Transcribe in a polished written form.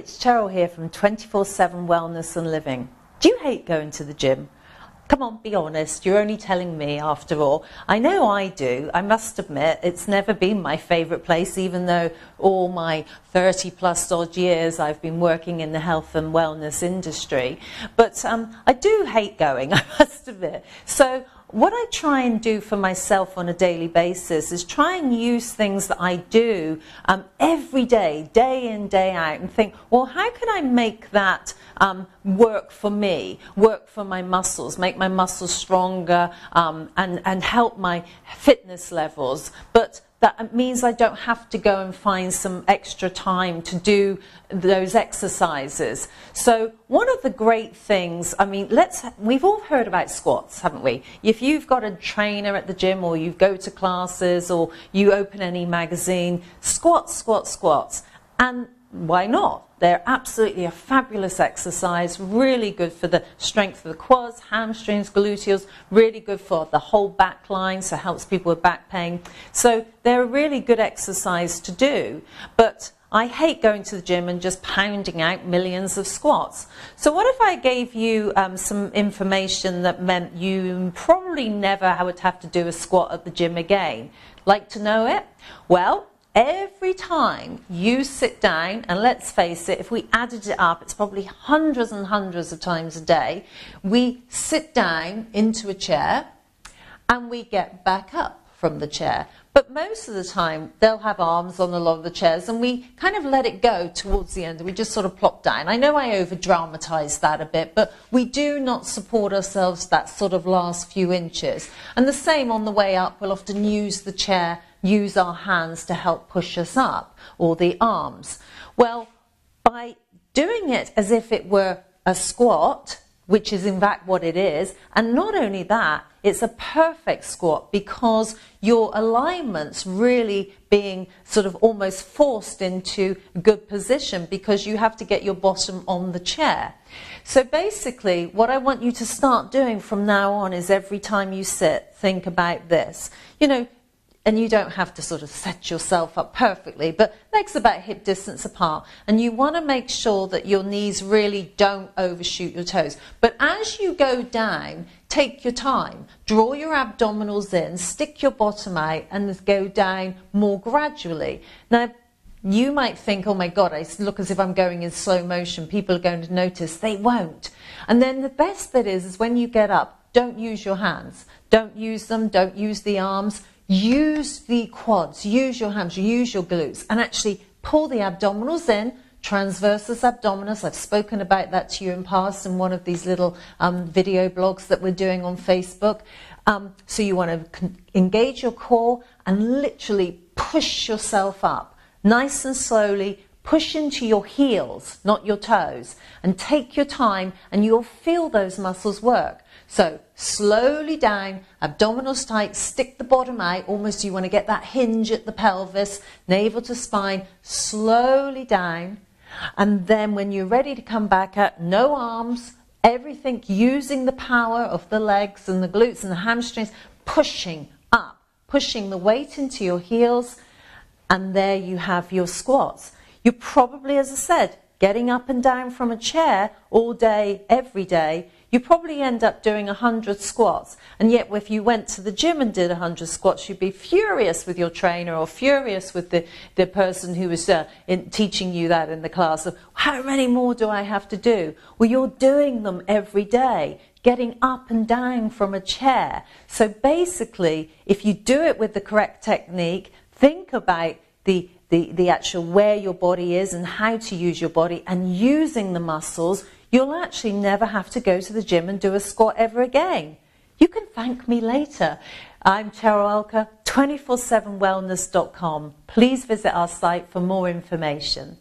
it's Cheryl here from 24/7 Wellness and Living. Do you hate going to the gym? Come on, be honest, you're only telling me after all. I know I do. I must admit, it's never been my favourite place, even though all my 30 plus odd years I've been working in the health and wellness industry. But I do hate going, I must admit. So what I try and do for myself on a daily basis is try and use things that I do every day, day in, day out, and think, well, how can I make that work for me, work for my muscles, make my muscles stronger, and help my fitness levels. But that means I don't have to go and find some extra time to do those exercises. So one of the great things, I mean, we've all heard about squats, haven't we? If you've got a trainer at the gym, or you go to classes, or you open any magazine, squats, squats, squats. And why not? They're absolutely a fabulous exercise, really good for the strength of the quads, hamstrings, gluteals, really good for the whole back line, so helps people with back pain. So they're a really good exercise to do, but I hate going to the gym and just pounding out millions of squats. So what if I gave you some information that meant you probably never would have to do a squat at the gym again? Like to know it? Well, every time you sit down, and let's face it, if we added it up, it's probably hundreds and hundreds of times a day, we sit down into a chair and we get back up from the chair. But most of the time, they'll have arms on a lot of the chairs, and we kind of let it go towards the end. We just sort of plop down. I know I over-dramatise that a bit, but we do not support ourselves that sort of last few inches. And the same on the way up, we'll often use the chair, use our hands to help push us up, or the arms. Well, by doing it as if it were a squat, which is in fact what it is, and not only that, it's a perfect squat because your alignment's really being sort of almost forced into good position because you have to get your bottom on the chair. So basically, what I want you to start doing from now on is every time you sit, think about this. You know, and you don't have to sort of set yourself up perfectly, but legs about hip distance apart. And you want to make sure that your knees really don't overshoot your toes. But as you go down, take your time. Draw your abdominals in, stick your bottom out, and go down more gradually. Now, you might think, oh my God, I look as if I'm going in slow motion. People are going to notice. They won't. And then the best bit is when you get up, don't use your hands. Don't use them. Don't use the arms. Use the quads, use your hams, use your glutes, and actually pull the abdominals in, transversus abdominis. I've spoken about that to you in past in one of these little video blogs that we're doing on Facebook. So you want to engage your core and literally push yourself up, nice and slowly. Push into your heels, not your toes, and take your time, and you'll feel those muscles work. So slowly down, abdominals tight, stick the bottom out, almost you want to get that hinge at the pelvis, navel to spine, slowly down. And then when you're ready to come back up, no arms, everything using the power of the legs and the glutes and the hamstrings, pushing up, pushing the weight into your heels, and there you have your squats. You're probably, as I said, getting up and down from a chair all day, every day. You probably end up doing 100 squats. And yet if you went to the gym and did 100 squats, you'd be furious with your trainer or furious with the person who was teaching you that in the class of, how many more do I have to do? Well, you're doing them every day, getting up and down from a chair. So basically, if you do it with the correct technique, think about the actual where your body is and how to use your body and using the muscles, you'll actually never have to go to the gym and do a squat ever again. You can thank me later. I'm Cheryl Alka, 247wellness.com. Please visit our site for more information.